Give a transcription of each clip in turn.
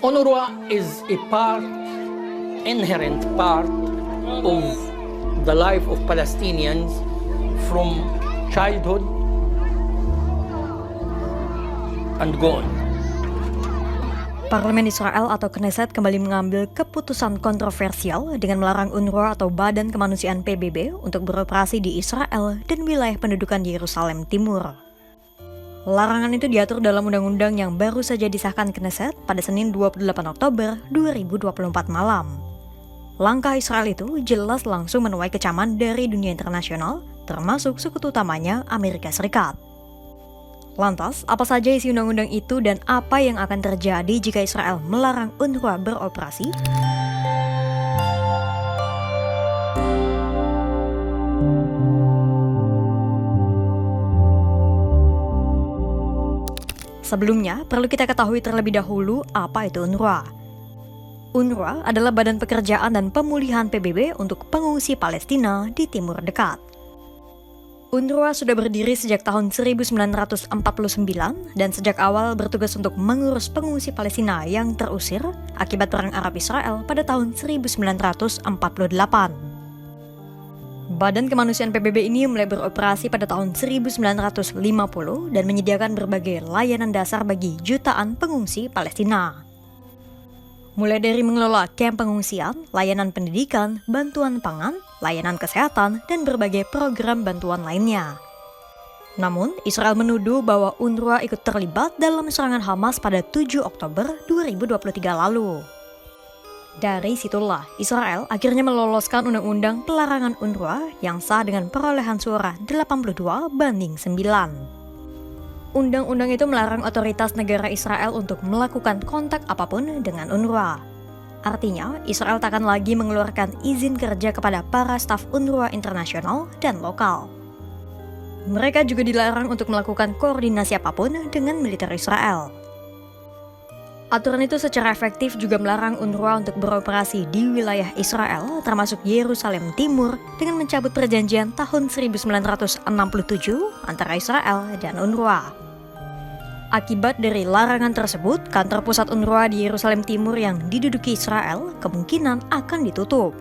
UNRWA is a inherent part of the life of Palestinians from childhood and gone. Parlemen Israel atau Knesset kembali mengambil keputusan kontroversial dengan melarang UNRWA atau Badan Kemanusiaan PBB untuk beroperasi di Israel dan wilayah pendudukan Yerusalem Timur. Larangan itu diatur dalam undang-undang yang baru saja disahkan Knesset pada Senin 28 Oktober 2024 malam. Langkah Israel itu jelas langsung menuai kecaman dari dunia internasional, termasuk sekutu utamanya Amerika Serikat. Lantas, apa saja isi undang-undang itu dan apa yang akan terjadi jika Israel melarang UNRWA beroperasi? Sebelumnya, perlu kita ketahui terlebih dahulu apa itu UNRWA. UNRWA adalah Badan Pekerjaan dan Pemulihan PBB untuk pengungsi Palestina di Timur Dekat. UNRWA sudah berdiri sejak tahun 1949 dan sejak awal bertugas untuk mengurus pengungsi Palestina yang terusir akibat Perang Arab-Israel pada tahun 1948. Badan Kemanusiaan PBB ini mulai beroperasi pada tahun 1950 dan menyediakan berbagai layanan dasar bagi jutaan pengungsi Palestina. Mulai dari mengelola kamp pengungsian, layanan pendidikan, bantuan pangan, layanan kesehatan, dan berbagai program bantuan lainnya. Namun, Israel menuduh bahwa UNRWA ikut terlibat dalam serangan Hamas pada 7 Oktober 2023 lalu. Dari situlah, Israel akhirnya meloloskan undang-undang pelarangan UNRWA yang sah dengan perolehan suara 82-9. Undang-undang itu melarang otoritas negara Israel untuk melakukan kontak apapun dengan UNRWA. Artinya, Israel tak akan lagi mengeluarkan izin kerja kepada para staf UNRWA internasional dan lokal. Mereka juga dilarang untuk melakukan koordinasi apapun dengan militer Israel. Aturan itu secara efektif juga melarang UNRWA untuk beroperasi di wilayah Israel, termasuk Yerusalem Timur, dengan mencabut perjanjian tahun 1967 antara Israel dan UNRWA. Akibat dari larangan tersebut, kantor pusat UNRWA di Yerusalem Timur yang diduduki Israel kemungkinan akan ditutup.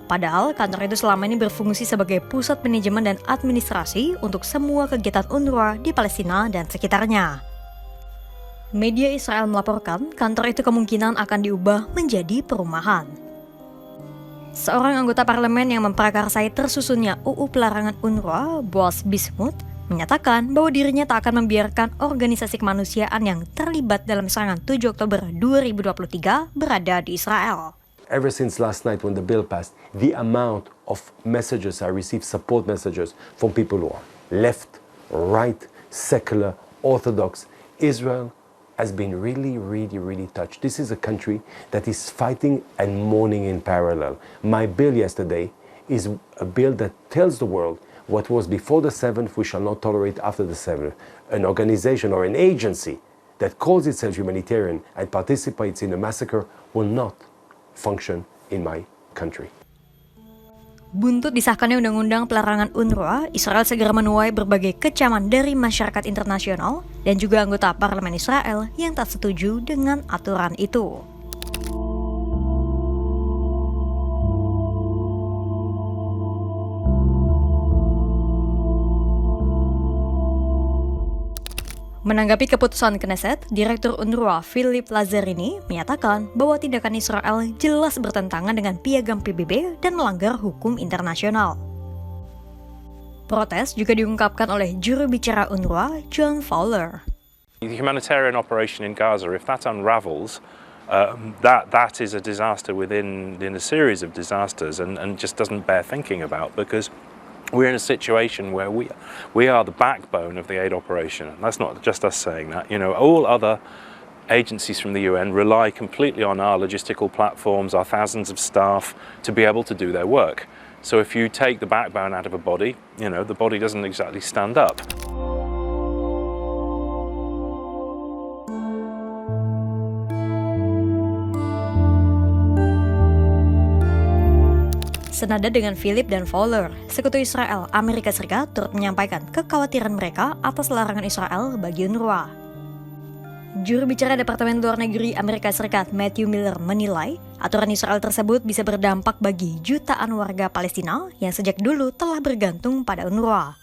Padahal kantor itu selama ini berfungsi sebagai pusat manajemen dan administrasi untuk semua kegiatan UNRWA di Palestina dan sekitarnya. Media Israel melaporkan kantor itu kemungkinan akan diubah menjadi perumahan. Seorang anggota parlemen yang memprakarsai tersusunnya UU pelarangan UNRWA, Boaz Bismuth, menyatakan bahwa dirinya tak akan membiarkan organisasi kemanusiaan yang terlibat dalam serangan 7 Oktober 2023 berada di Israel. Ever since last night when the bill passed, the amount of messages I received, support messages from people who are left, right, secular, orthodox, Israel has been really touched. This is a country that is fighting and mourning in parallel. My bill yesterday is a bill that tells the world what was before the 7th we shall not tolerate after the 7th. An organization or an agency that calls itself humanitarian and participates in a massacre will not function in my country. Buntut disahkannya undang-undang pelarangan UNRWA, Israel segera menuai berbagai kecaman dari masyarakat internasional dan juga anggota parlemen Israel yang tak setuju dengan aturan itu. Menanggapi keputusan Knesset, Direktur UNRWA Philip Lazzarini menyatakan bahwa tindakan Israel jelas bertentangan dengan piagam PBB dan melanggar hukum internasional. Protes juga diungkapkan oleh juru bicara UNRWA, John Fowler. The humanitarian operation in Gaza, if that unravels, that is a disaster within a series of disasters and just doesn't bear thinking about, because we're in a situation where we are the backbone of the aid operation. And that's not just us saying that. You know, all other agencies from the UN rely completely on our logistical platforms, our thousands of staff, to be able to do their work. So if you take the backbone out of a body, you know, the body doesn't exactly stand up. Senada dengan Philip dan Fowler, Sekutu Israel Amerika Serikat turut menyampaikan kekhawatiran mereka atas larangan Israel bagi UNRWA. Juru bicara Departemen Luar Negeri Amerika Serikat Matthew Miller menilai aturan Israel tersebut bisa berdampak bagi jutaan warga Palestina yang sejak dulu telah bergantung pada UNRWA.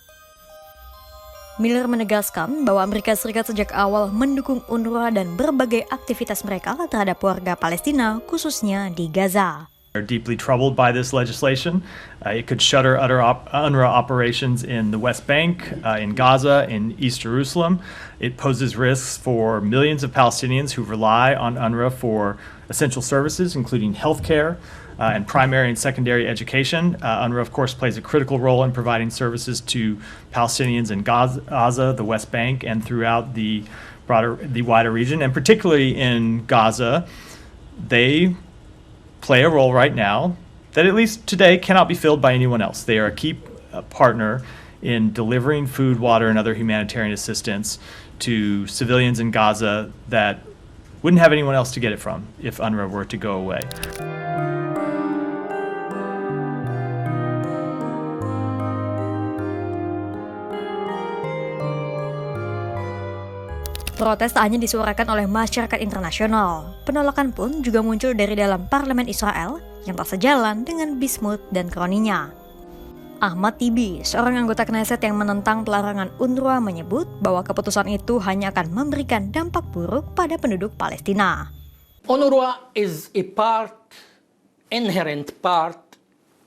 Miller menegaskan bahwa Amerika Serikat sejak awal mendukung UNRWA dan berbagai aktivitas mereka terhadap warga Palestina, khususnya di Gaza. Are deeply troubled by this legislation. It could shutter UNRWA operations in the West Bank, in Gaza, in East Jerusalem. It poses risks for millions of Palestinians who rely on UNRWA for essential services, including healthcare and primary and secondary education. UNRWA, of course, plays a critical role in providing services to Palestinians in Gaza, the West Bank, and throughout the wider region, and particularly in Gaza. They play a role right now that at least today cannot be filled by anyone else. They are a key partner in delivering food, water, and other humanitarian assistance to civilians in Gaza that wouldn't have anyone else to get it from if UNRWA were to go away. Protes tak hanya disuarakan oleh masyarakat internasional, penolakan pun juga muncul dari dalam parlemen Israel yang tak sejalan dengan Bismuth dan kroninya. Ahmad Tibi, seorang anggota Knesset yang menentang pelarangan UNRWA, menyebut bahwa keputusan itu hanya akan memberikan dampak buruk pada penduduk Palestina. UNRWA is a inherent part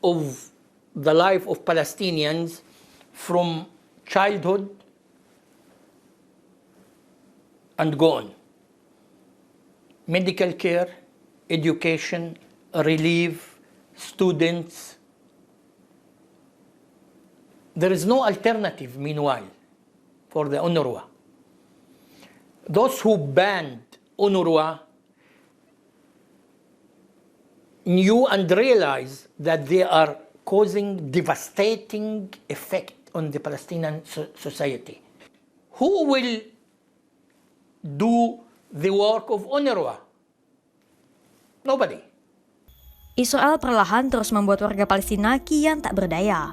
of the life of Palestinians from childhood and go on. Medical care, education, relief, students. There is no alternative, meanwhile, for the UNRWA. Those who banned UNRWA knew and realized that they are causing devastating effect on the Palestinian society. Who will do the work of UNRWA? Nobody. Israel perlahan terus membuat warga Palestina kian tak berdaya.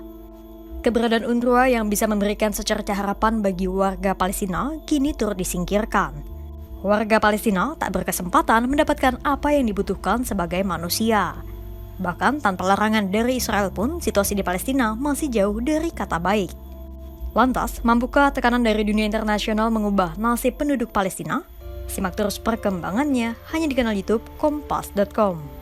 Keberadaan UNRWA yang bisa memberikan secercah harapan bagi warga Palestina kini turut disingkirkan. Warga Palestina tak berkesempatan mendapatkan apa yang dibutuhkan sebagai manusia. Bahkan tanpa larangan dari Israel pun, situasi di Palestina masih jauh dari kata baik. Lantas, mampukah tekanan dari dunia internasional mengubah nasib penduduk Palestina? Simak terus perkembangannya hanya di kanal YouTube Kompas.com.